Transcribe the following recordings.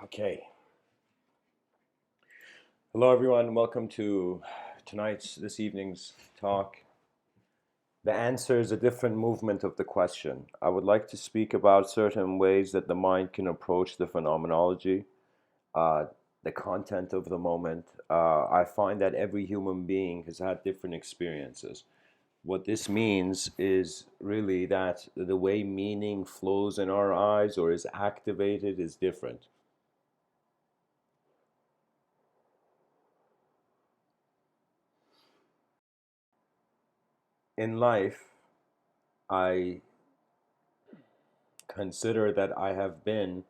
Okay. Hello, everyone. Welcome to this evening's talk. The answer is a different movement of the question. I would like to speak about certain ways that the mind can approach the phenomenology, uh, the content of the moment. I find that every human being has had different experiences. What this means is really that the way meaning flows in our eyes or is activated is different. In life, I consider that I have been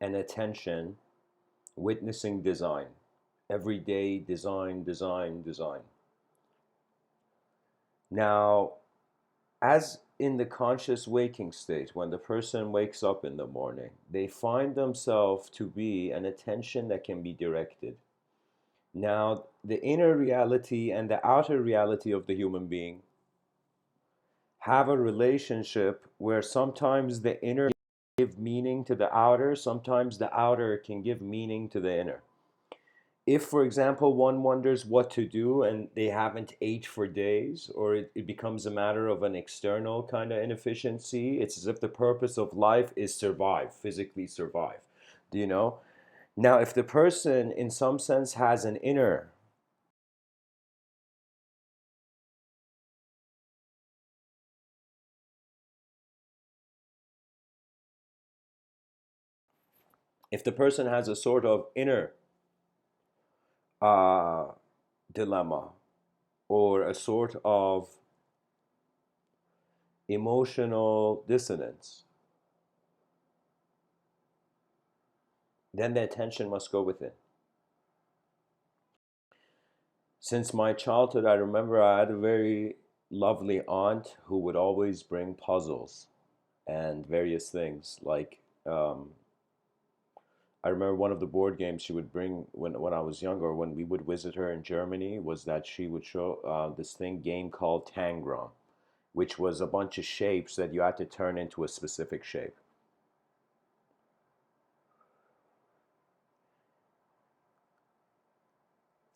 an attention witnessing design. Every day, design, design, design. Now, as in the conscious waking state, when the person wakes up in the morning, they find themselves to be an attention that can be directed. Now, the inner reality and the outer reality of the human being have a relationship where sometimes the inner give meaning to the outer, sometimes the outer can give meaning to the inner. If, for example, one wonders what to do and they haven't ate for days, or it becomes a matter of an external kind of inefficiency, it's as if the purpose of life is survive, physically survive. Do you know? Now, if the person, in some sense, has an inner, if the person has a sort of inner uh, dilemma or a sort of emotional dissonance, then the attention must go within. Since my childhood, I remember I had a very lovely aunt who would always bring puzzles and various things. I remember one of the board games she would bring when I was younger, when we would visit her in Germany, was that she would show this game called Tangram, which was a bunch of shapes that you had to turn into a specific shape.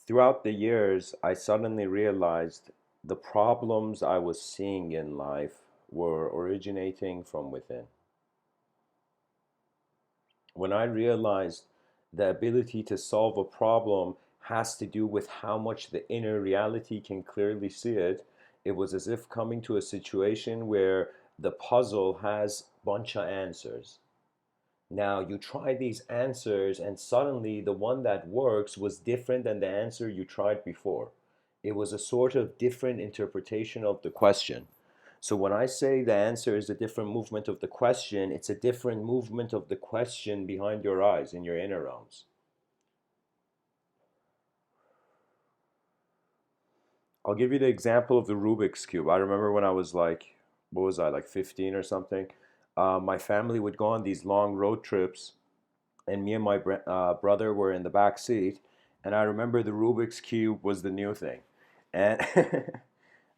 Throughout the years, I suddenly realized the problems I was seeing in life were originating from within. When I realized the ability to solve a problem has to do with how much the inner reality can clearly see it, it was as if coming to a situation where the puzzle has a bunch of answers. Now you try these answers, and suddenly the one that works was different than the answer you tried before. It was a sort of different interpretation of the question. So when I say the answer is a different movement of the question, it's a different movement of the question behind your eyes in your inner realms. I'll give you the example of the Rubik's Cube. I remember when I was like, what was I, like 15 or something? My family would go on these long road trips, and me and my brother were in the back seat. And I remember the Rubik's Cube was the new thing. And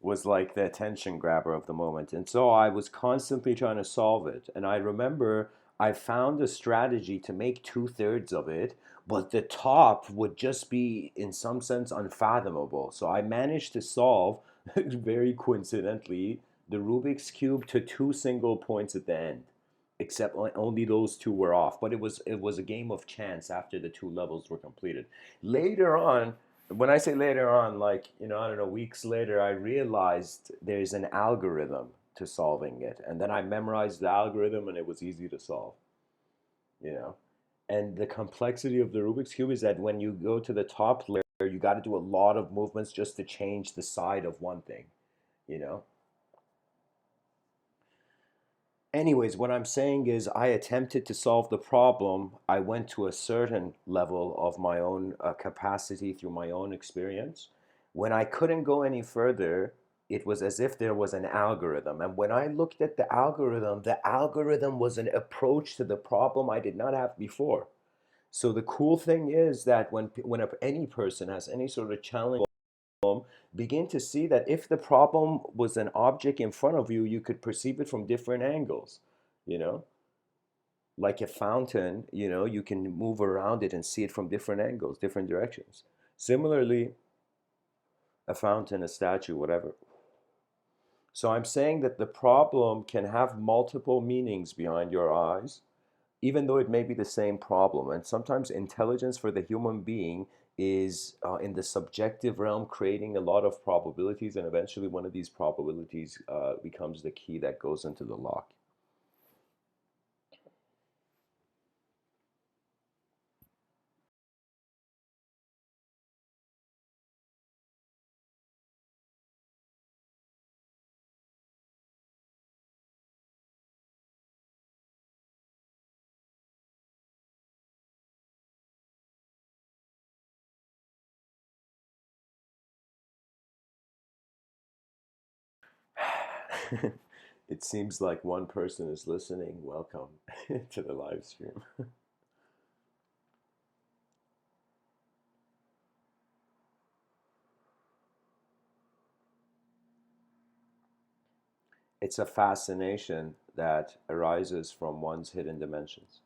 was like the attention grabber of the moment. And so I was constantly trying to solve it. And I remember I found a strategy to make two-thirds of it, but the top would just be, in some sense, unfathomable. So I managed to solve, very coincidentally, the Rubik's Cube to two single points at the end. Except only those two were off, but it was a game of chance after the two levels were completed. Later on, when I say later on, like, I don't know, weeks later, I realized there's an algorithm to solving it. And then I memorized the algorithm and it was easy to solve, you know. And the complexity of the Rubik's Cube is that when you go to the top layer, you got to do a lot of movements just to change the side of one thing, you know. Anyways, what I'm saying is I attempted to solve the problem. I went to a certain level of my own capacity through my own experience. When I couldn't go any further, it was as if there was an algorithm. And when I looked at the algorithm was an approach to the problem I did not have before. So the cool thing is that when any person has any sort of challenge, begin to see that if the problem was an object in front of you, you could perceive it from different angles, you know? like a fountain, you can move around it and see it from different angles, different directions. Similarly, a fountain, a statue, whatever. So I'm saying that the problem can have multiple meanings behind your eyes, even though it may be the same problem. And sometimes intelligence for the human being is in the subjective realm, creating a lot of probabilities, and eventually one of these probabilities becomes the key that goes into the lock. It seems like one person is listening. Welcome to the live stream. It's a fascination that arises from one's hidden dimensions.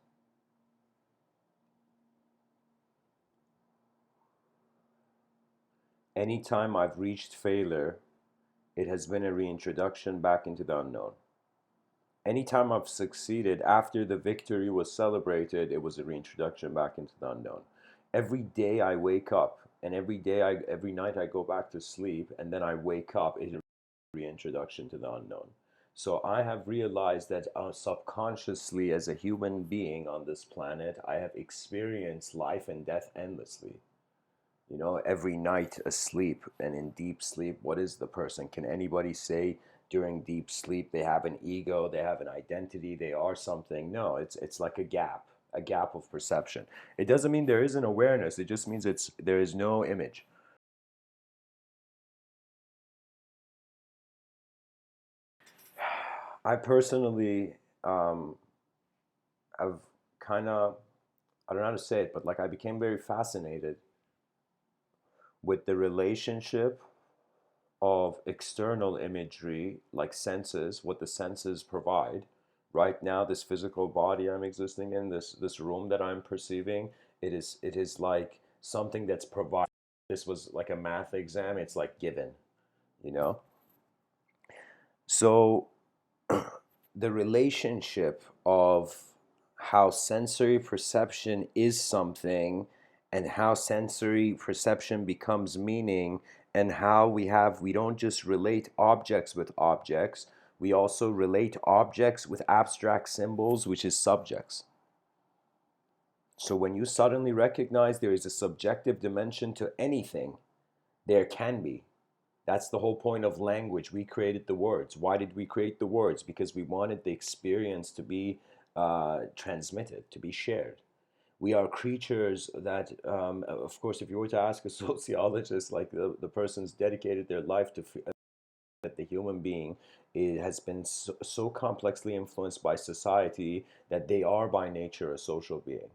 Anytime I've reached failure, it has been a reintroduction back into the unknown. Anytime I've succeeded after the victory was celebrated, it was a reintroduction back into the unknown. Every day I wake up, and every night I go back to sleep, and then I wake up, is a reintroduction to the unknown. So I have realized that subconsciously, as a human being on this planet, I have experienced life and death endlessly. Every night asleep and in deep sleep, what is the person? Can anybody say during deep sleep they have an ego, they have an identity, they are something? No, it's like a gap of perception. It doesn't mean there isn't awareness, it just means there is no image. I personally have kind of, I don't know how to say it, but like I became very fascinated with the relationship of external imagery, like senses, what the senses provide. Right now, this physical body I'm existing in, this room that I'm perceiving, it is like something that's provided. This was like a math exam. It's like given, you know. So the relationship of how sensory perception is something and how sensory perception becomes meaning, and how we don't just relate objects with objects, we also relate objects with abstract symbols, which is subjects. So when you suddenly recognize there is a subjective dimension to anything, there can be. That's the whole point of language. We created the words. Why did we create the words? Because we wanted the experience to be transmitted, to be shared. We are creatures that, of course, if you were to ask a sociologist, like the person's dedicated their life to that the human being has been so complexly influenced by society that they are by nature a social being.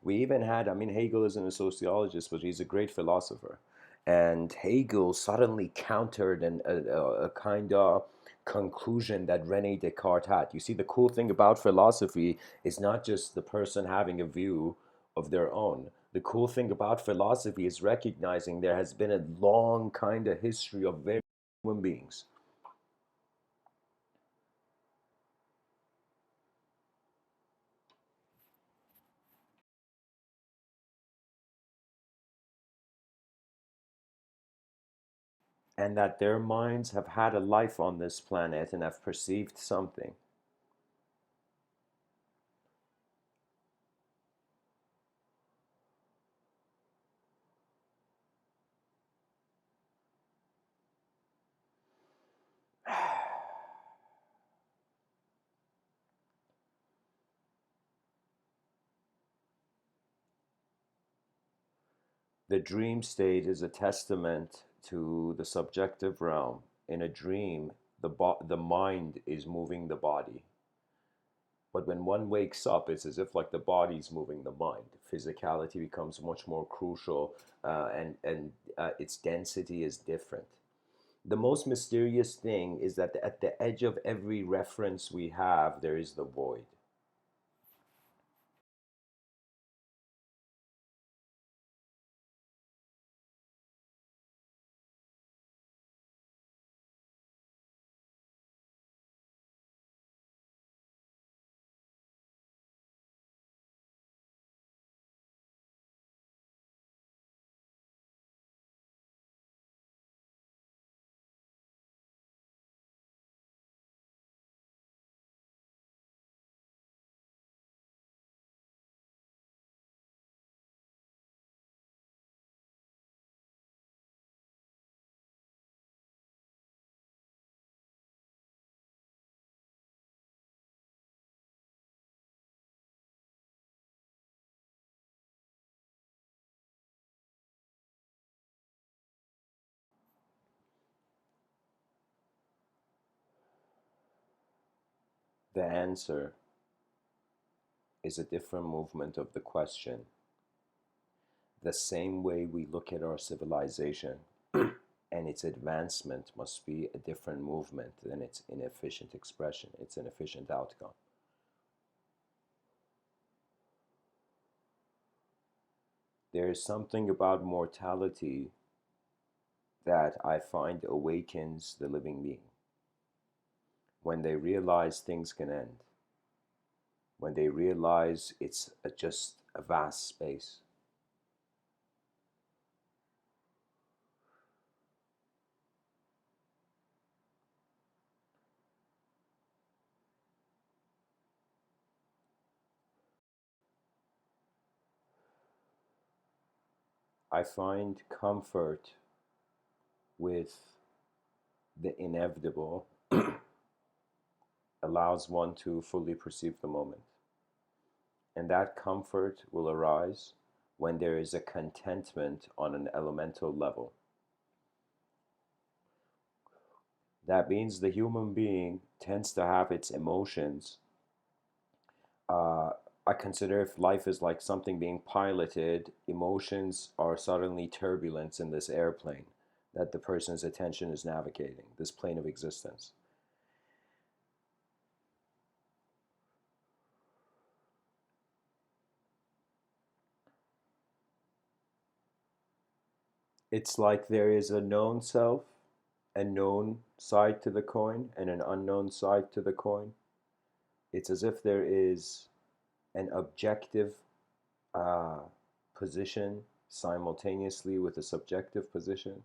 We even had, I mean, Hegel isn't a sociologist, but he's a great philosopher. And Hegel suddenly countered a kind of conclusion that Rene Descartes had. You see, the cool thing about philosophy is not just the person having a view of their own. The cool thing about philosophy is recognizing there has been a long kind of history of very human beings, and that their minds have had a life on this planet and have perceived something. The dream state is a testament to the subjective realm. In a dream, the mind is moving the body. But when one wakes up, it's as if like the body's moving the mind. Physicality becomes much more crucial, and its density is different. The most mysterious thing is that at the edge of every reference we have, there is the void. the answer is a different movement of the question. The same way we look at our civilization and its advancement must be a different movement than its inefficient expression, its inefficient outcome. There is something about mortality that I find awakens the living being. When they realize things can end, when they realize it's just a vast space. I find comfort with the inevitable allows one to fully perceive the moment. And that comfort will arise when there is a contentment on an elemental level. That means the human being tends to have its emotions. Uh, I consider if life is like something being piloted, emotions are suddenly turbulence in this airplane that the person's attention is navigating, this plane of existence. It's like there is a known self, a known side to the coin, and an unknown side to the coin. It's as if there is an objective uh, position simultaneously with a subjective position.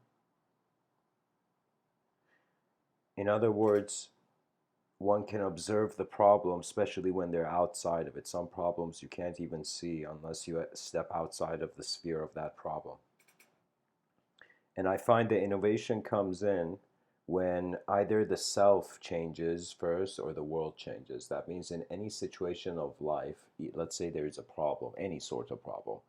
In other words, one can observe the problem, especially when they're outside of it. Some problems you can't even see unless you step outside of the sphere of that problem. And I find the innovation comes in when either the self changes first or the world changes. That means in any situation of life, let's say there is a problem, any sort of problem,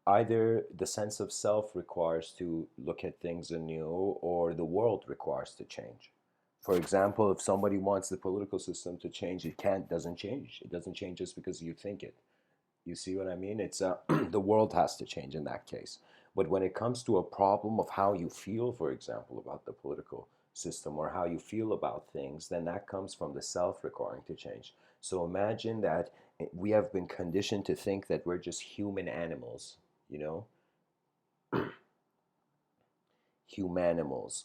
either the sense of self requires to look at things anew or the world requires to change. For example, if somebody wants the political system to change, it can't, doesn't change. It doesn't change just because you think it. You see what I mean? It's the world has to change in that case. But when it comes to a problem of how you feel, for example, about the political system or how you feel about things, then that comes from the self requiring to change. So imagine that we have been conditioned to think that we're just human animals, you know, humanimals.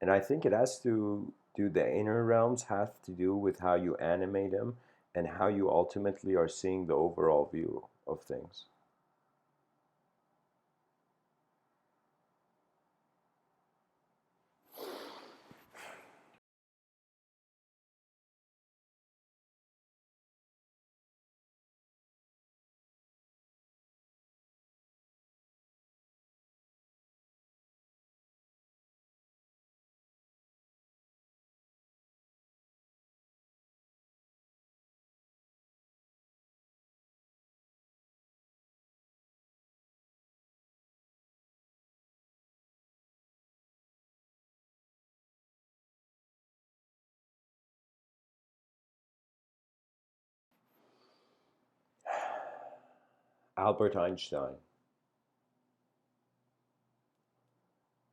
And I think it has to do, the inner realms have to do with how you animate them and how you ultimately are seeing the overall view of things. Albert Einstein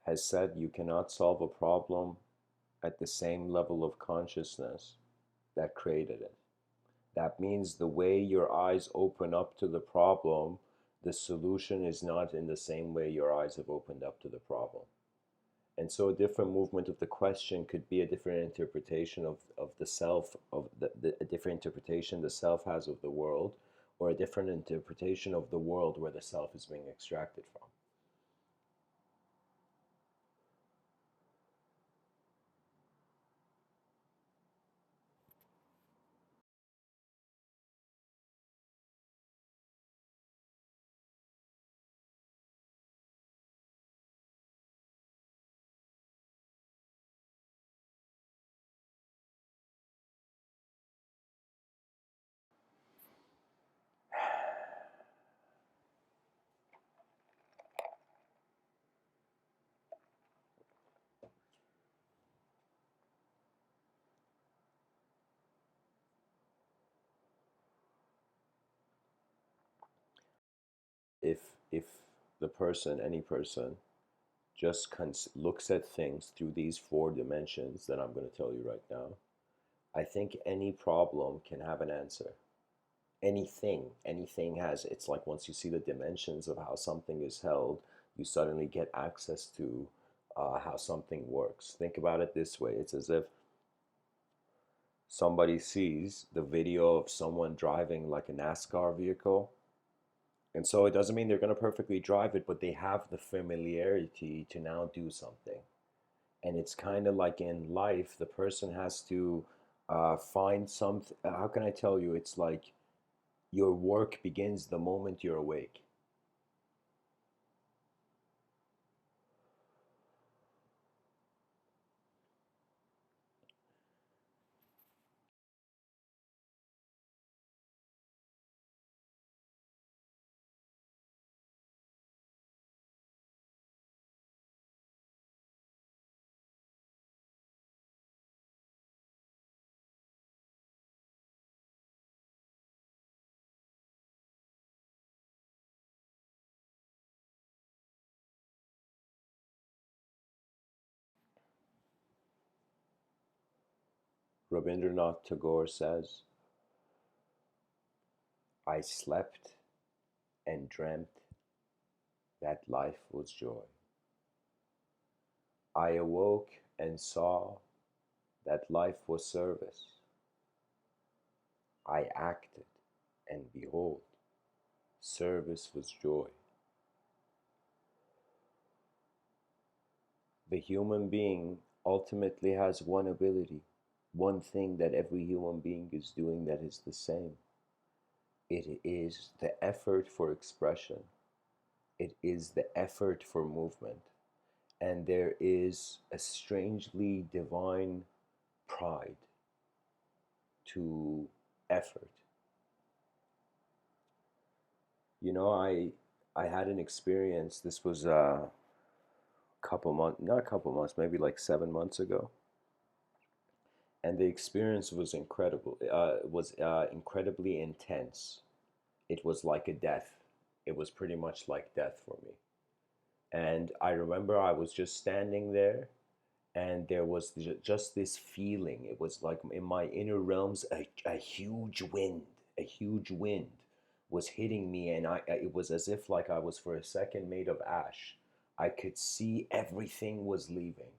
has said you cannot solve a problem at the same level of consciousness that created it. That means the way your eyes open up to the problem, the solution is not in the same way your eyes have opened up to the problem. And so a different movement of the question could be a different interpretation of the self, of a different interpretation the self has of the world, or a different interpretation of the world where the self is being extracted from. if the person, any person, just looks at things through these four dimensions that I'm going to tell you right now, I think any problem can have an answer. Anything has, it's like once you see the dimensions of how something is held, you suddenly get access to how something works. Think about it this way. It's as if somebody sees the video of someone driving like a NASCAR vehicle. And so it doesn't mean they're going to perfectly drive it, but they have the familiarity to now do something. And it's kind of like in life, the person has to find something. How can I tell you? It's like your work begins the moment you're awake. Rabindranath Tagore says, I slept and dreamt that life was joy. I awoke and saw that life was service. I acted, and behold, service was joy. The human being ultimately has one ability, one thing that every human being is doing that is the same. It is the effort for expression. It is the effort for movement. And there is a strangely divine pride to effort. You know, I had an experience. This was a couple months, not a couple months, maybe like 7 months ago, and the experience was incredible. Was incredibly intense. It was like a death. It was pretty much like death for me. And I remember I was just standing there, and there was just this feeling. It was like in my inner realms, a huge wind was hitting me, and it was as if like I was for a second made of ash. I could see everything was leaving,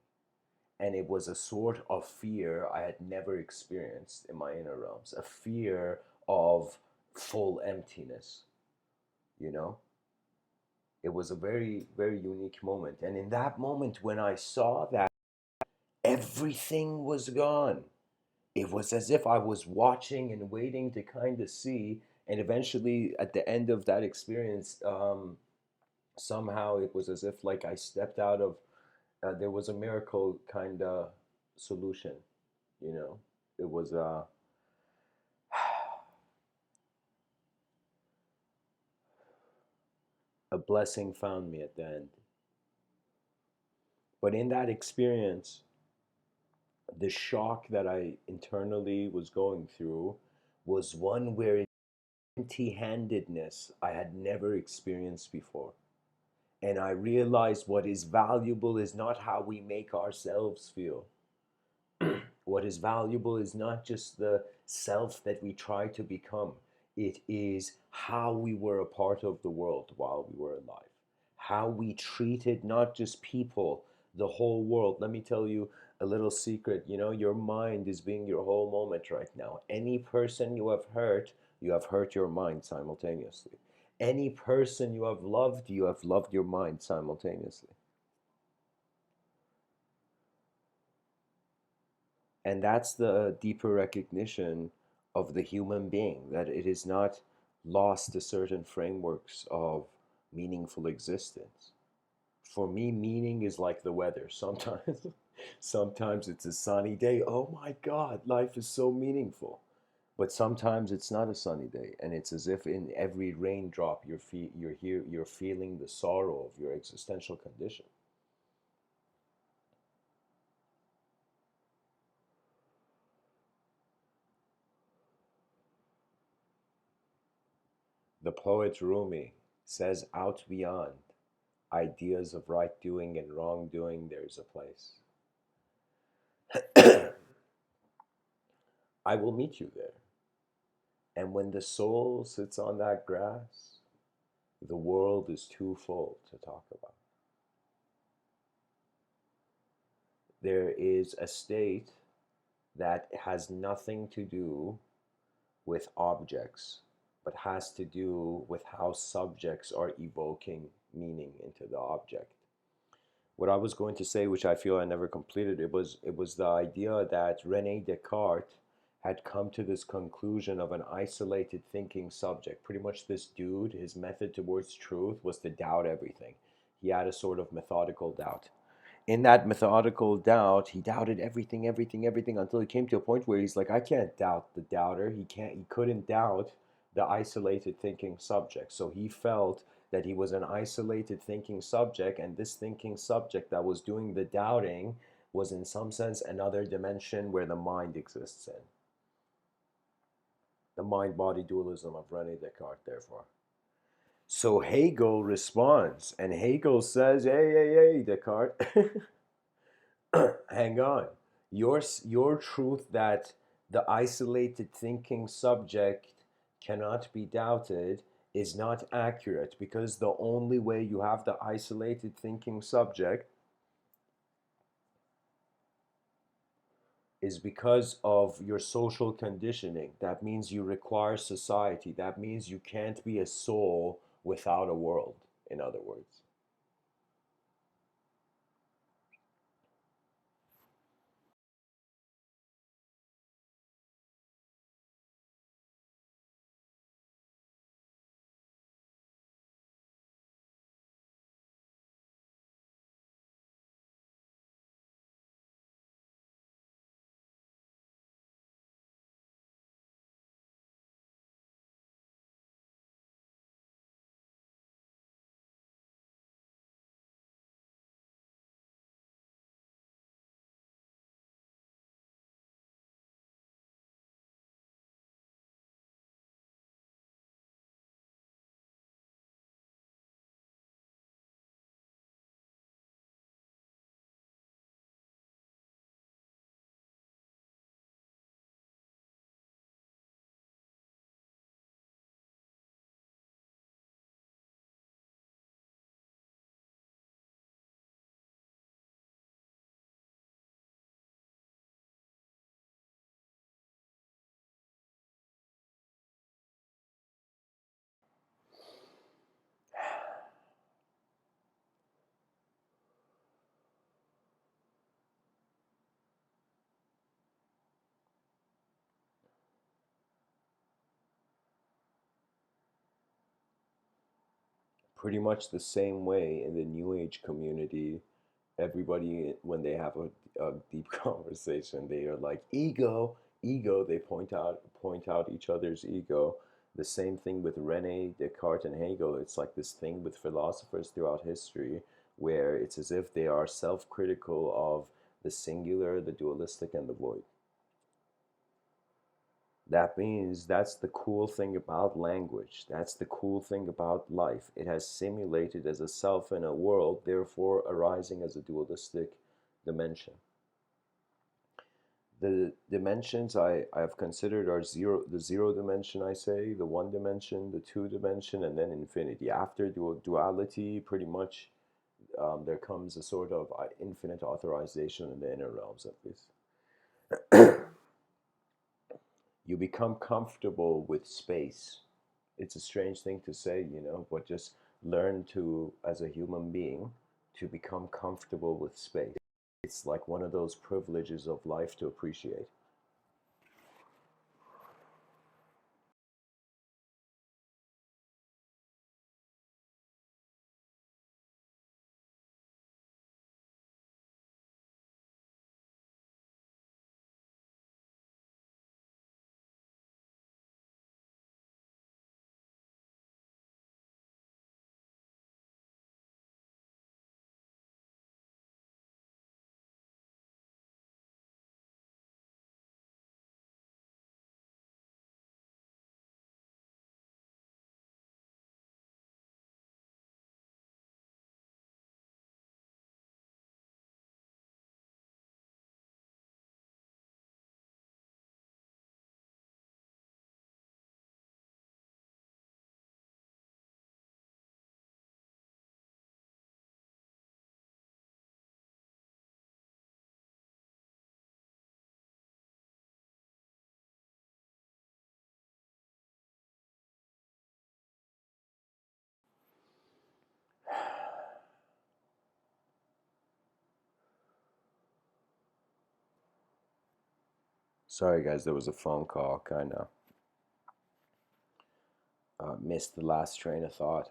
and it was a sort of fear I had never experienced in my inner realms, a fear of full emptiness, you know? It was a very, very unique moment. And in that moment, when I saw that, everything was gone. It was as if I was watching and waiting to kind of see. And eventually, at the end of that experience, somehow it was as if like I stepped out of, there was a miracle kind of solution, you know? It was, a blessing found me at the end. But in that experience, the shock that I internally was going through was one where empty handedness I had never experienced before. And I realized what is valuable is not how we make ourselves feel. What is valuable is not just the self that we try to become, it is how we were a part of the world while we were alive, how we treated not just people, the whole world. Let me tell you a little secret. You know, your mind is being your whole moment right now. Any person you have hurt your mind simultaneously. Any person you have loved your mind simultaneously. And that's the deeper recognition of the human being, that it is not lost to certain frameworks of meaningful existence. For me, meaning is like the weather. Sometimes, sometimes it's a sunny day. Oh my God, life is so meaningful. But sometimes it's not a sunny day, and it's as if in every raindrop you're feeling the sorrow of your existential condition. The poet Rumi says out beyond ideas of right doing and wrong doing, there's a place. I will meet you there. And when the soul sits on that grass, the world is too full to talk about. There is a state that has nothing to do with objects, but has to do with how subjects are evoking meaning into the object. What I was going to say, which I feel I never completed, it was the idea that Rene Descartes had come to this conclusion of an isolated thinking subject. Pretty much this dude, his method towards truth was to doubt everything. He had a sort of methodical doubt. In that methodical doubt, he doubted everything, everything, everything until he came to a point where he's like, I can't doubt the doubter. He couldn't doubt the isolated thinking subject. So he felt that he was an isolated thinking subject, and this thinking subject that was doing the doubting was in some sense another dimension where the mind exists in. The mind-body dualism of Rene Descartes, therefore. So Hegel responds, and Hegel says, hey, hey, hey, Descartes, hang on. Your truth that the isolated thinking subject cannot be doubted is not accurate, because the only way you have the isolated thinking subject is because of your social conditioning. That means you require society. That means you can't be a soul without a world, in other words. Pretty much the same way in the New Age community, everybody, when they have a deep conversation, they are like, ego, ego. They point out each other's ego. The same thing with Rene Descartes and Hegel. It's like this thing with philosophers throughout history, where it's as if they are self-critical of the singular, the dualistic, and the void. That means that's the cool thing about language. That's the cool thing about life. It has simulated as a self in a world, therefore arising as a dualistic dimension. The dimensions I have considered are zero, the zero dimension, I say, the one dimension, the two dimension, and then infinity. After duality, pretty much there comes a sort of infinite authorization in the inner realms, at least. You become comfortable with space. It's a strange thing to say, but just learn to, as a human being, to become comfortable with space. It's like one of those privileges of life to appreciate. Sorry, guys, there was a phone call. Kind of missed the last train of thought.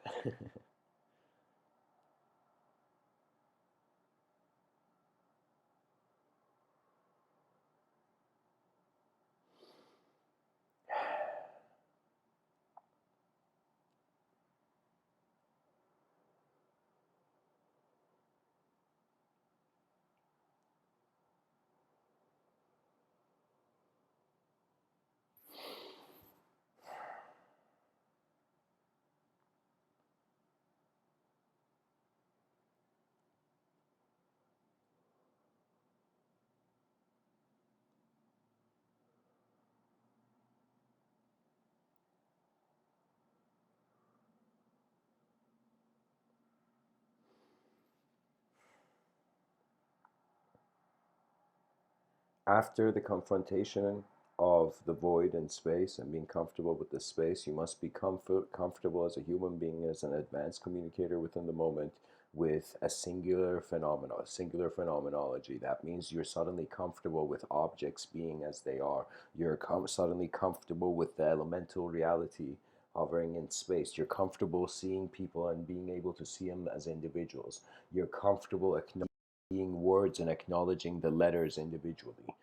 After the confrontation of the void and space and being comfortable with the space, you must be comfortable as a human being, as an advanced communicator within the moment, with a singular phenomenon, a singular phenomenology. That means you're suddenly comfortable with objects being as they are. You're suddenly comfortable with the elemental reality hovering in space. You're comfortable seeing people and being able to see them as individuals. You're comfortable acknowledging words and acknowledging the letters individually.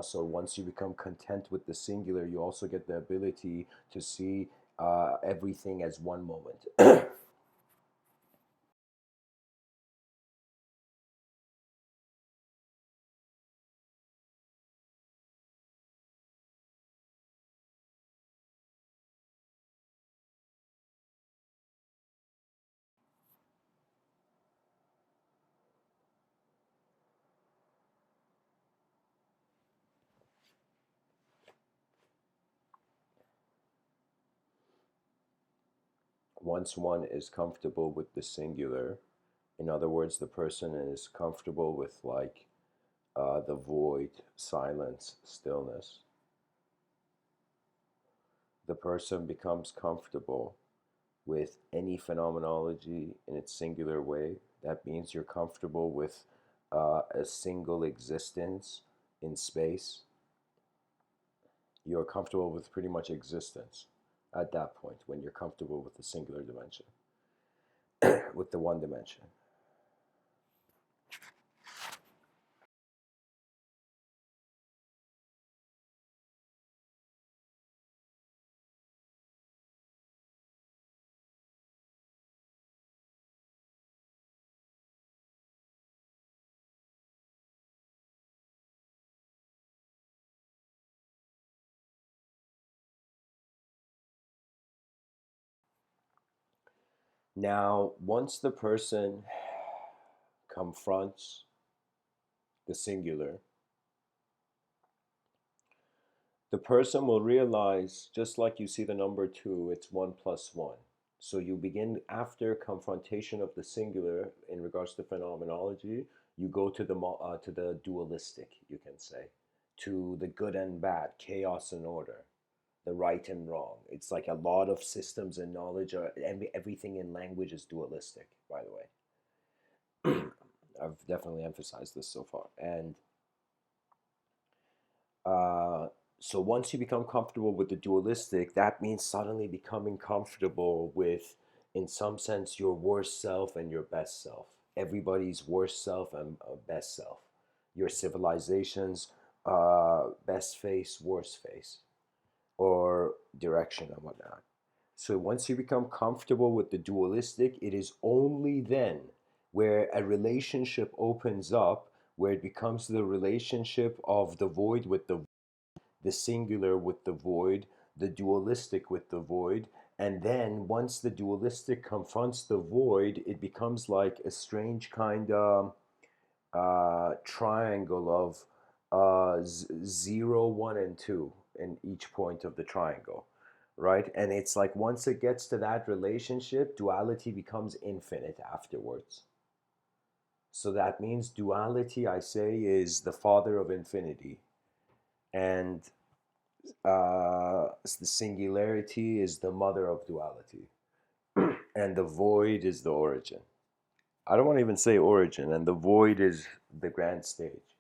So once you become content with the singular, you also get the ability to see everything as one moment. Once one is comfortable with the singular, in other words, the person is comfortable with like the void, silence, stillness, the person becomes comfortable with any phenomenology in its singular way. That means you're comfortable with a single existence in space. You're comfortable with pretty much existence at that point when you're comfortable with the singular dimension, with the one dimension. Now, once the person confronts the singular, the person will realize, just like you see the number two, it's one plus one. So you begin, after confrontation of the singular in regards to phenomenology, you go to the dualistic, you can say, to the good and bad, chaos and order, the right and wrong. It's like a lot of systems and knowledge, everything in language is dualistic, by the way. I've definitely emphasized this so far. And Uh, so once you become comfortable with the dualistic, that means suddenly becoming comfortable with, in some sense, your worst self and your best self. Everybody's worst self and best self. Your civilization's best face, worst face, or direction and whatnot. So once you become comfortable with the dualistic, it is only then where a relationship opens up, where it becomes the relationship of the void with the singular with the void, the dualistic with the void. And then once the dualistic confronts the void, it becomes like a strange kind of triangle of 0, 1, and 2 in each point of the triangle, right? And it's like once it gets to that relationship, duality becomes infinite afterwards. So that means duality, I say, is the father of infinity. And the singularity is the mother of duality, and the void is the origin. I don't want to even say origin, and the void is the grand stage.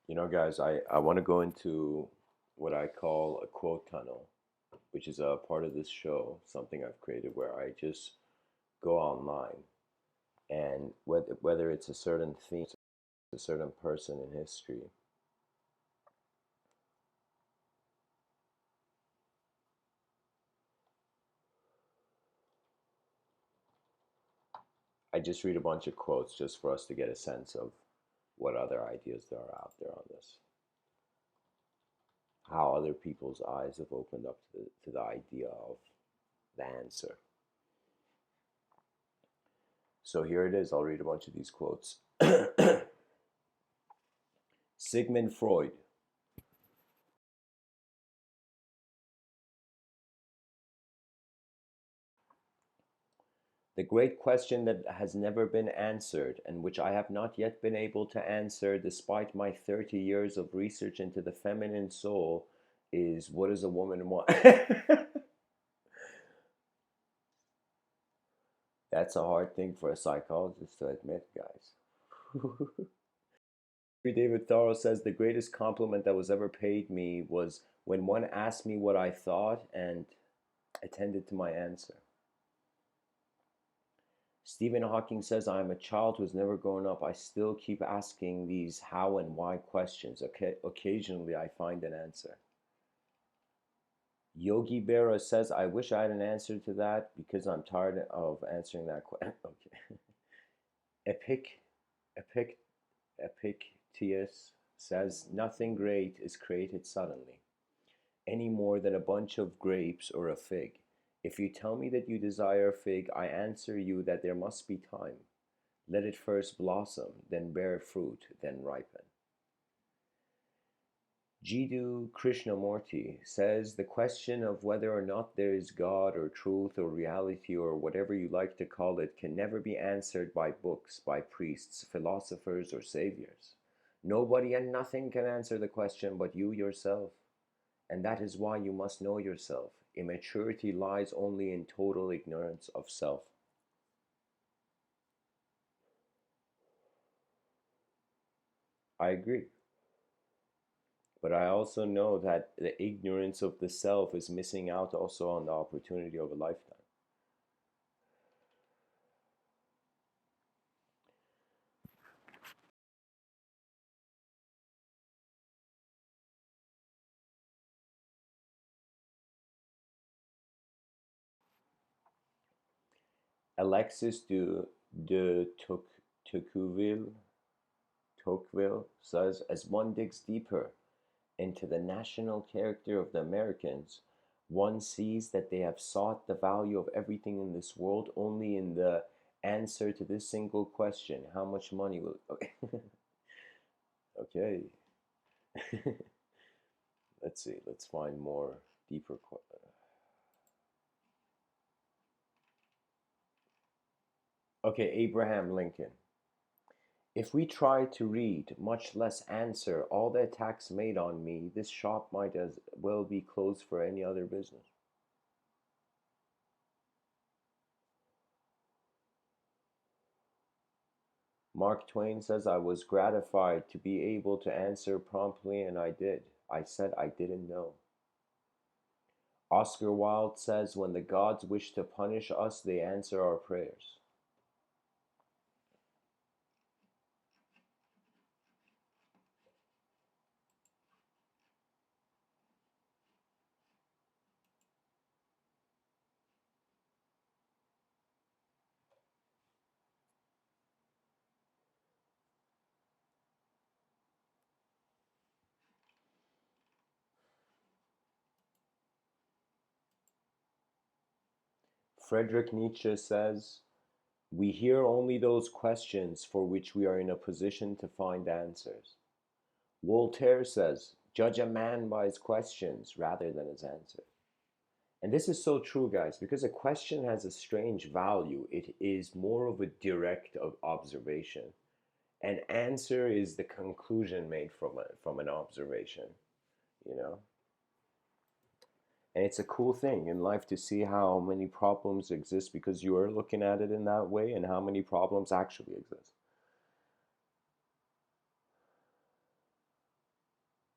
Guys, I want to go into what I call a quote tunnel, which is a part of this show, something I've created where I just go online and whether it's a certain theme, a certain person in history, I just read a bunch of quotes just for us to get a sense of what other ideas there are out there on this, how other people's eyes have opened up to the idea of the answer. So here it is. I'll read a bunch of these quotes. Sigmund Freud. The great question that has never been answered, and which I have not yet been able to answer despite my 30 years of research into the feminine soul, is what does a woman want? That's a hard thing for a psychologist to admit, guys. David Thoreau says the greatest compliment that was ever paid me was when one asked me what I thought and attended to my answer. Stephen Hawking says, I am a child who's never grown up. I still keep asking these how and why questions. Occasionally, I find an answer. Yogi Berra says, I wish I had an answer to that because I'm tired of answering that question. Okay. Epic, Epic, Epictetus says, nothing great is created suddenly, any more than a bunch of grapes or a fig. If you tell me that you desire a fig, I answer you that there must be time. Let it first blossom, then bear fruit, then ripen. Jiddu Krishnamurti says the question of whether or not there is God or truth or reality or whatever you like to call it can never be answered by books, by priests, philosophers, or saviors. Nobody and nothing can answer the question but you yourself. And that is why you must know yourself. Immaturity lies only in total ignorance of self. I agree. But I also know that the ignorance of the self is missing out also on the opportunity of a lifetime. Alexis de Tocqueville, Tocqueville says, as one digs deeper into the national character of the Americans, one sees that they have sought the value of everything in this world only in the answer to this single question: how much money will? Okay, okay. Let's see. Let's find more deeper. Okay, Abraham Lincoln. If we try to read, much less answer, all the attacks made on me, this shop might as well be closed for any other business. Mark Twain says, I was gratified to be able to answer promptly, and I did. I said I didn't know. Oscar Wilde says, when the gods wish to punish us, they answer our prayers. Friedrich Nietzsche says, we hear only those questions for which we are in a position to find answers. Voltaire says, judge a man by his questions rather than his answers. And this is so true, guys, because a question has a strange value. It is more of a direct observation. An answer is the conclusion made from an observation, you know? And it's a cool thing in life to see how many problems exist because you are looking at it in that way and how many problems actually exist.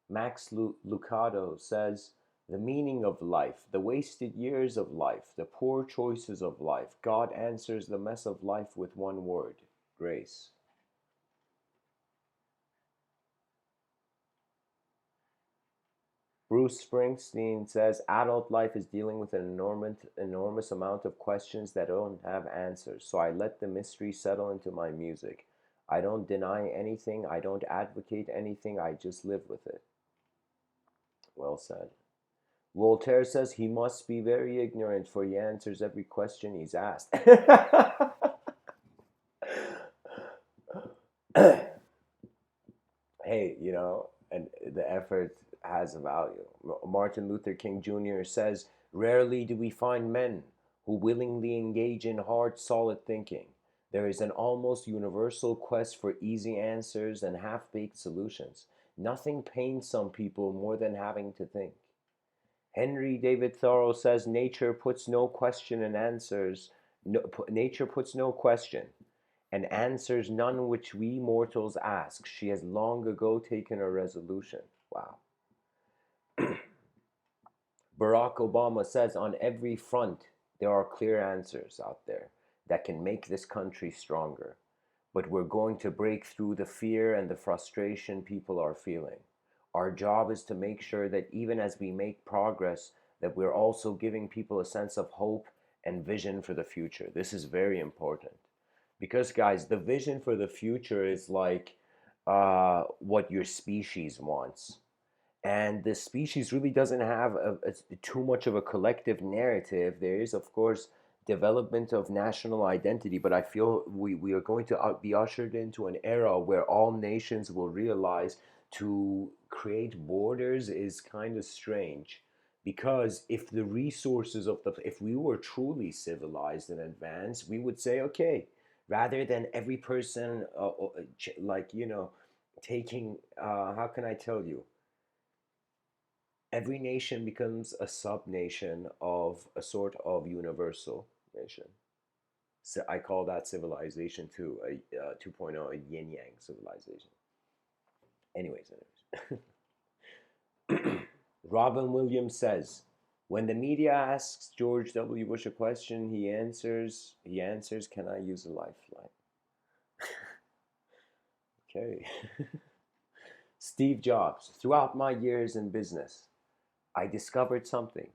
Max Lucado says, the meaning of life, the wasted years of life, the poor choices of life. God answers the mess of life with one word: grace. Bruce Springsteen says, adult life is dealing with an enormous amount of questions that don't have answers. So I let the mystery settle into my music. I don't deny anything. I don't advocate anything. I just live with it. Well said. Voltaire says he must be very ignorant, for he answers every question he's asked. Hey, and the effort has a value. Martin Luther King Jr. says, rarely do we find men who willingly engage in hard, solid thinking. There is an almost universal quest for easy answers and half baked solutions. Nothing pains some people more than having to think. Henry David Thoreau says, nature puts no question and answers. Nature puts no question and answers none which we mortals ask. She has long ago taken a resolution. Wow. Barack Obama says, on every front, there are clear answers out there that can make this country stronger. But we're going to break through the fear and the frustration people are feeling. Our job is to make sure that even as we make progress, that we're also giving people a sense of hope and vision for the future. This is very important. Because, guys, the vision for the future is like what your species wants. And the species really doesn't have too much of a collective narrative. There is, of course, development of national identity, but I feel we are going to be ushered into an era where all nations will realize to create borders is kind of strange. Because if the resources of if we were truly civilized and advanced, we would say, okay, rather than every person like taking how can I tell you, every nation becomes a sub-nation of a sort of universal nation. So I call that civilization too, a 2.0, a yin yang civilization. Anyways. Robin Williams says, when the media asks George W. Bush a question, he answers, can I use a lifeline? Okay. Steve Jobs, throughout my years in business, I discovered something.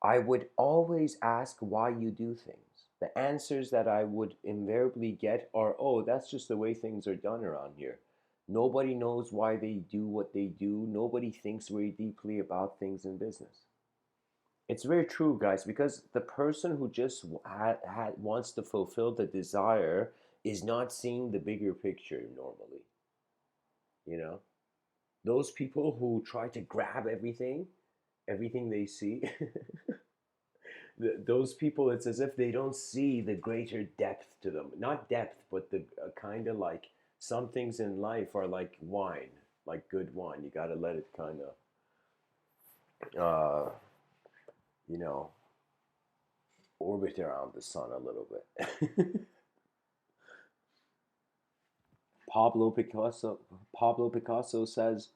I would always ask why you do things. The answers that I would invariably get are, oh, that's just the way things are done around here. Nobody knows why they do what they do. Nobody thinks very deeply about things in business. It's very true, guys, because the person who just wants to fulfill the desire is not seeing the bigger picture normally. You know, those people who try to grab everything they see, those people, it's as if they don't see the greater depth to them. Not depth, but the kind of like some things in life are like wine, like good wine. You got to let it kind of, you know, orbit around the sun a little bit. Pablo Picasso says,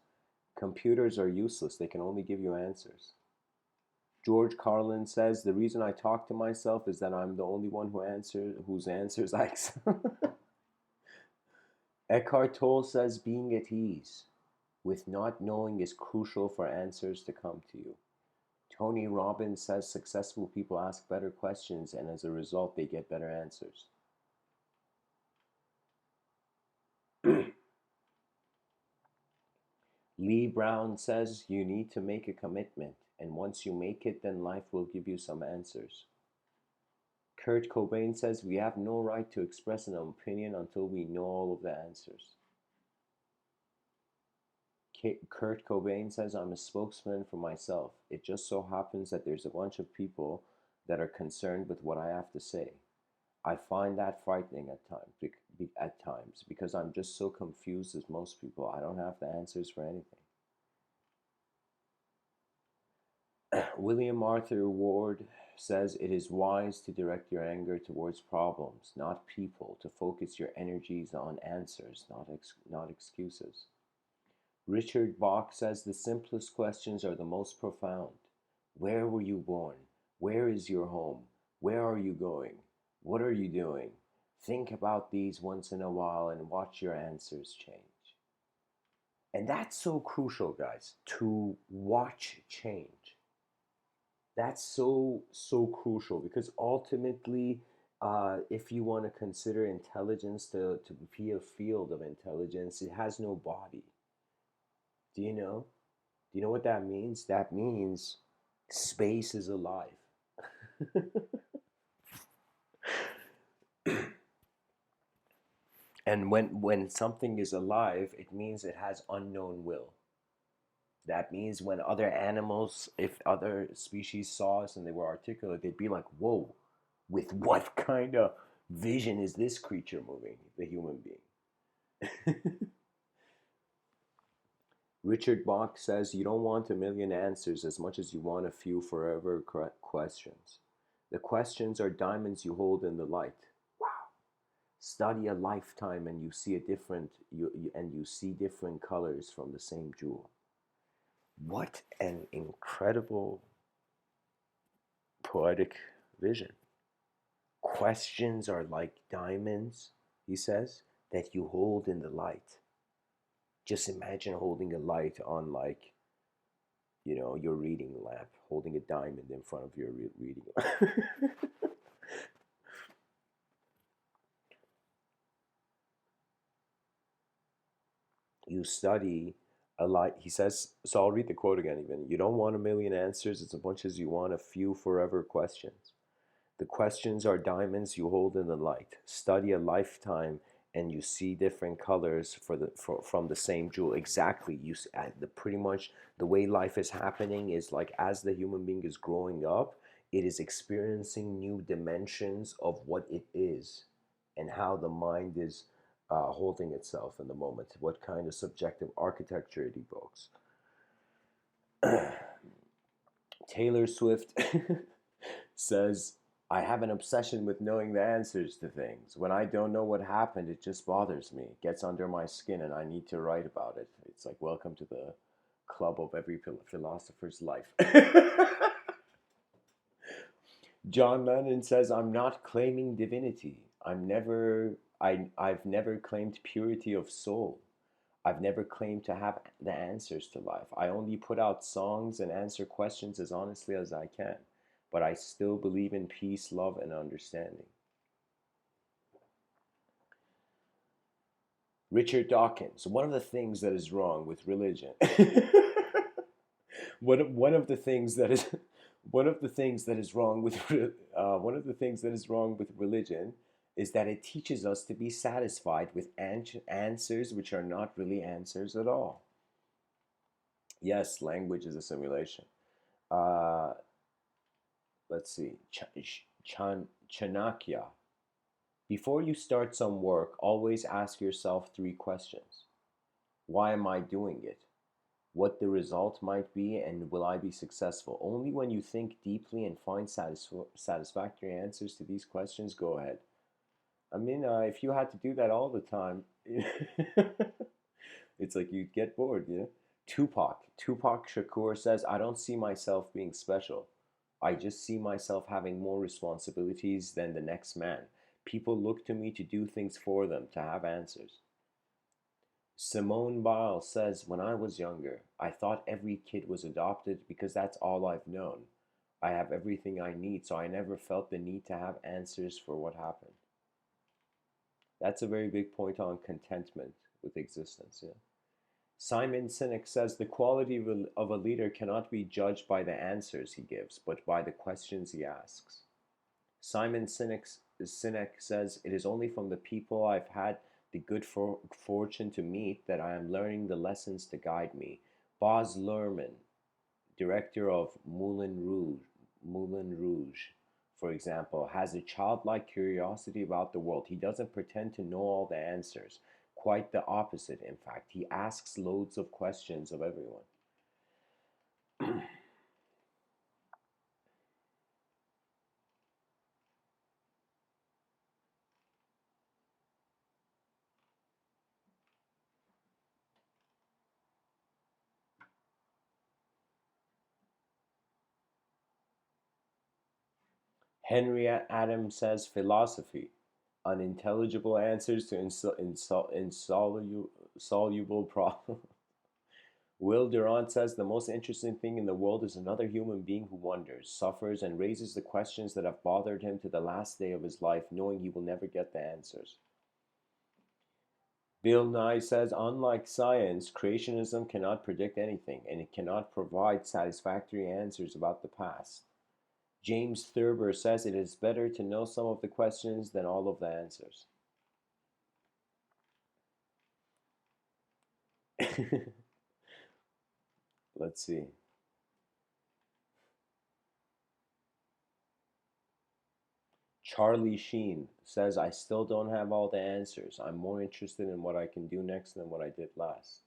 computers are useless. They can only give you answers. George Carlin says, the reason I talk to myself is that I'm the only one whose answers I accept. Eckhart Tolle says, being at ease with not knowing is crucial for answers to come to you. Tony Robbins says, successful people ask better questions and as a result they get better answers. Lee Brown says, you need to make a commitment, and once you make it, then life will give you some answers. Kurt Cobain says, we have no right to express an opinion until we know all of the answers. Kurt Cobain says, I'm a spokesman for myself. It just so happens that there's a bunch of people that are concerned with what I have to say. I find that frightening at times because I'm just so confused as most people. I don't have the answers for anything. William Arthur Ward says, it is wise to direct your anger towards problems, not people, to focus your energies on answers, not excuses. Richard Bach says the simplest questions are the most profound. Where were you born? Where is your home? Where are you going? What are you doing? Think about these once in a while and watch your answers change. And that's so crucial, guys, to watch change. That's so crucial because ultimately, if you want to consider intelligence to be a field of intelligence, it has no body. Do you know? Do you know what that means? That means space is alive. And when something is alive, it means it has unknown will. That means when other animals, if other species saw us and they were articulate, they'd be like, whoa, with what kind of vision is this creature moving, the human being? Richard Bach says you don't want a million answers as much as you want a few forever questions. The questions are diamonds you hold in the light. Wow. Study a lifetime and you see a different you see different colors from the same jewel. What an incredible poetic vision. Questions are like diamonds, he says, that you hold in the light. Just imagine holding a light on, like, your reading lamp, holding a diamond in front of your reading lamp. You study a lot. He says, so I'll read the quote again even. You don't want a million answers as much as you want a few forever questions. The questions are diamonds you hold in the light. Study a lifetime and you see different colors from the same jewel. Exactly. Pretty much the way life is happening is like as the human being is growing up, it is experiencing new dimensions of what it is and how the mind is holding itself in the moment, what kind of subjective architecture it evokes. Taylor Swift says, I have an obsession with knowing the answers to things. When I don't know what happened, it just bothers me. It gets under my skin and I need to write about it. It's like, welcome to the club of every philosopher's life. John Lennon says, I'm not claiming divinity. I've never claimed purity of soul. I've never claimed to have the answers to life. I only put out songs and answer questions as honestly as I can. But I still believe in peace, love, and understanding. Richard Dawkins, one of the things that is wrong with religion. one of the things that is one of the things that is wrong with one of the things that is wrong with religion is that it teaches us to be satisfied with answers which are not really answers at all. Yes, language is a simulation. Uh, let's see. Chanakya. Before you start some work, always ask yourself 3 questions. Why am I doing it? What the result might be, and will I be successful? Only when you think deeply and find satisfactory answers to these questions, go ahead. I mean, if you had to do that all the time, it's like you'd get bored, you know? Tupac Shakur says, I don't see myself being special. I just see myself having more responsibilities than the next man. People look to me to do things for them, to have answers. Simone Biles says, when I was younger, I thought every kid was adopted because that's all I've known. I have everything I need, so I never felt the need to have answers for what happened. That's a very big point on contentment with existence. Yeah. Simon Sinek says the quality of a leader cannot be judged by the answers he gives, but by the questions he asks. Simon Sinek says, it is only from the people I've had the good fortune to meet that I am learning the lessons to guide me. Baz Luhrmann, director of Moulin Rouge, for example, has a childlike curiosity about the world. He doesn't pretend to know all the answers. Quite the opposite, in fact. He asks loads of questions of everyone. Henry Adams says philosophy, unintelligible answers to insoluble problems. Will Durant says the most interesting thing in the world is another human being who wonders, suffers, and raises the questions that have bothered him to the last day of his life, knowing he will never get the answers. Bill Nye says, unlike science, creationism cannot predict anything, and it cannot provide satisfactory answers about the past. James Thurber says it is better to know some of the questions than all of the answers. Let's see. Charlie Sheen says, I still don't have all the answers. I'm more interested in what I can do next than what I did last.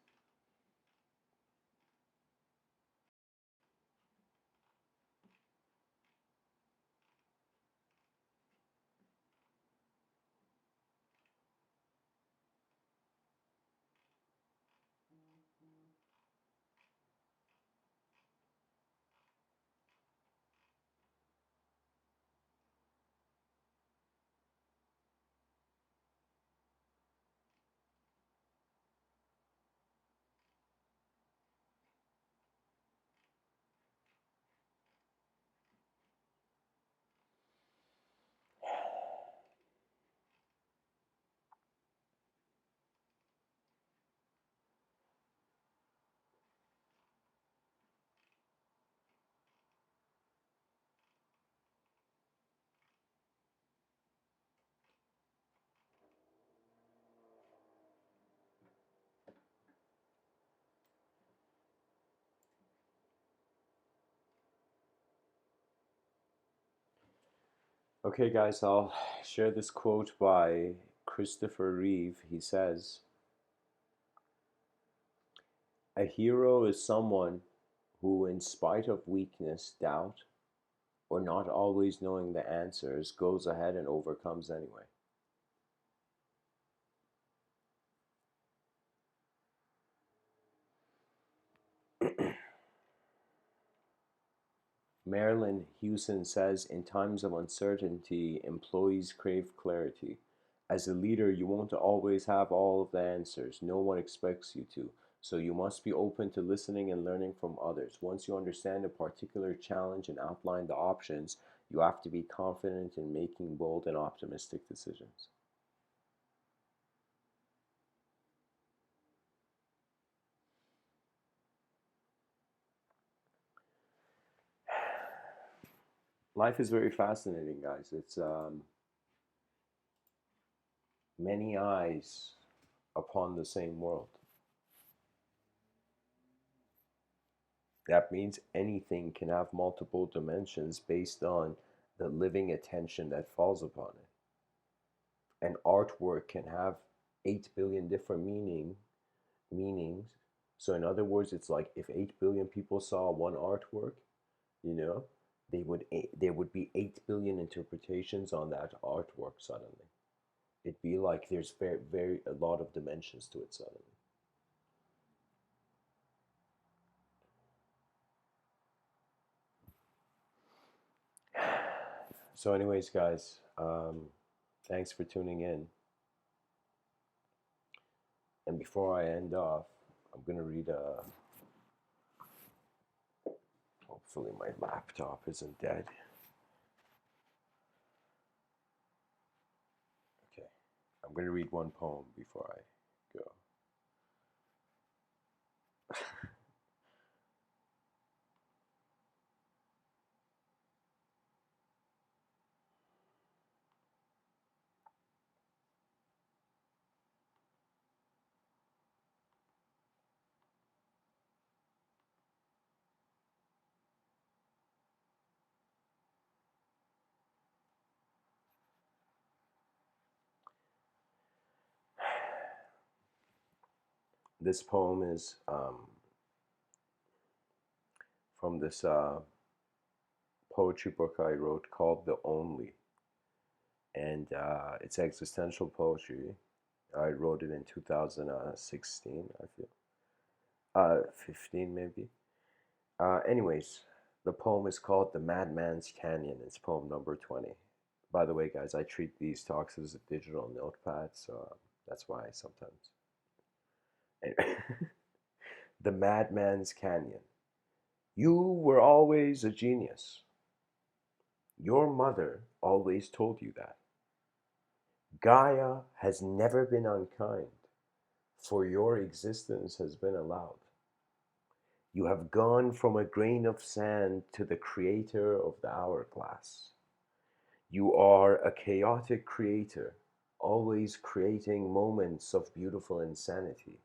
Okay, guys, I'll share this quote by Christopher Reeve. He says, a hero is someone who, in spite of weakness, doubt, or not always knowing the answers, goes ahead and overcomes anyway. Marilyn Hewson says, in times of uncertainty, employees crave clarity. As a leader, you won't always have all of the answers. No one expects you to. So you must be open to listening and learning from others. Once you understand a particular challenge and outline the options, you have to be confident in making bold and optimistic decisions. Life is very fascinating, guys. It's many eyes upon the same world. That means anything can have multiple dimensions based on the living attention that falls upon it. An artwork can have 8 billion different meanings. So in other words, it's like if 8 billion people saw one artwork, you know, there would be 8 billion interpretations on that artwork suddenly. It'd be like there's very a lot of dimensions to it suddenly. So anyways, guys, thanks for tuning in. And before I end off, I'm going to read a. Hopefully, my laptop isn't dead. Okay. I'm going to read one poem before I go. This poem is from this poetry book I wrote called The Only. And it's existential poetry. I wrote it in 2016, I feel. 15 maybe. Anyways, The poem is called The Madman's Canyon. It's poem number 20. By the way, guys, I treat these talks as a digital notepad, so that's why sometimes. The Madman's Canyon. You were always a genius. Your mother always told you that. Gaia has never been unkind, for your existence has been allowed. You have gone from a grain of sand to the creator of the hourglass. You are a chaotic creator, always creating moments of beautiful insanity.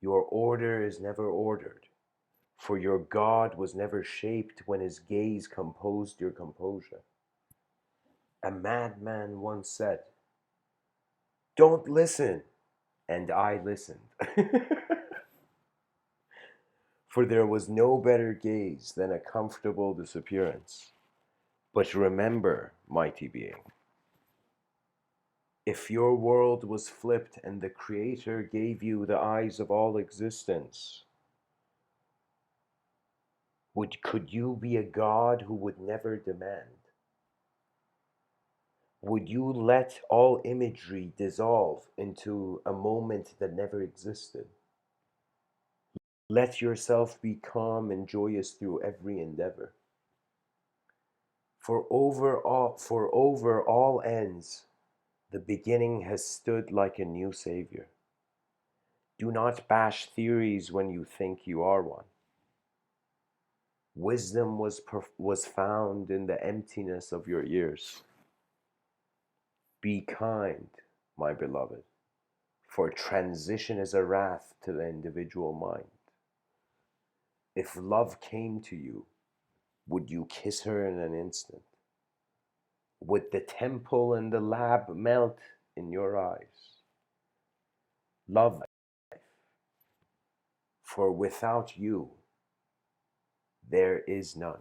Your order is never ordered, for your God was never shaped when his gaze composed your composure. A madman once said, "Don't listen," and I listened. For there was no better gaze than a comfortable disappearance. But remember, mighty being, if your world was flipped and the Creator gave you the eyes of all existence, could you be a God who would never demand? Would you let all imagery dissolve into a moment that never existed? Let yourself be calm and joyous through every endeavor. For over all ends, the beginning has stood like a new savior. Do not bash theories when you think you are one. Wisdom was found in the emptiness of your ears. Be kind, my beloved, for transition is a wrath to the individual mind. If love came to you, would you kiss her in an instant? Would the temple and the lab melt in your eyes? Love life, for without you, there is none.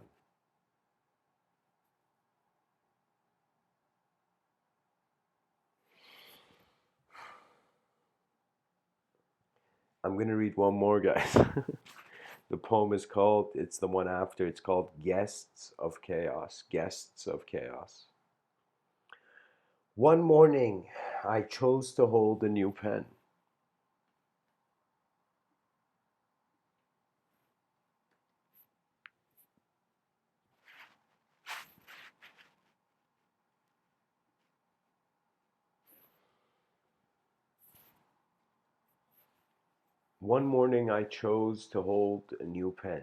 I'm going to read one more, guys. The poem is called, it's the one after, it's called Guests of Chaos. Guests of Chaos. One morning, I chose to hold a new pen. One morning, I chose to hold a new pen.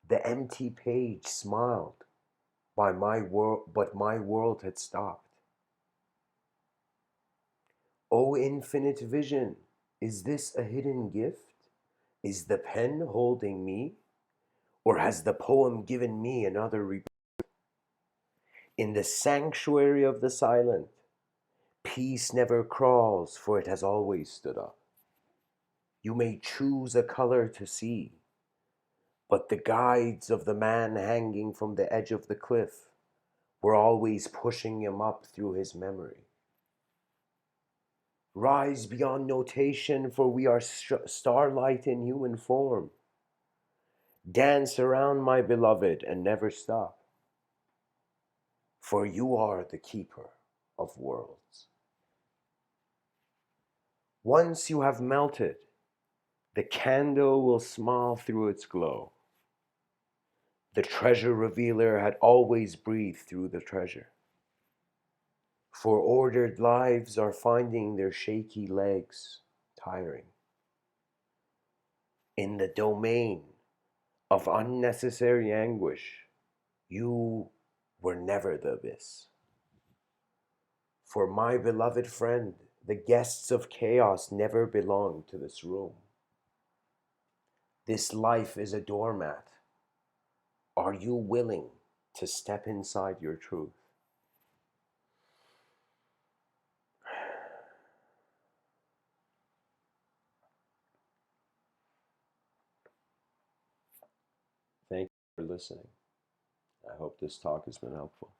The empty page smiled, but my world had stopped. O infinite vision, is this a hidden gift? Is the pen holding me? Or has the poem given me another rebirth? In the sanctuary of the silent, peace never crawls, for it has always stood up. You may choose a color to see, but the guides of the man hanging from the edge of the cliff were always pushing him up through his memory. Rise beyond notation, for we are starlight in human form. Dance around, my beloved, and never stop, for you are the keeper of worlds. Once you have melted, the candle will smile through its glow. The treasure revealer had always breathed through the treasure. For ordered lives are finding their shaky legs tiring. In the domain of unnecessary anguish, you were never the abyss. For my beloved friend, the guests of chaos never belong to this room. This life is a doormat. Are you willing to step inside your truth? Thank you for listening. I hope this talk has been helpful.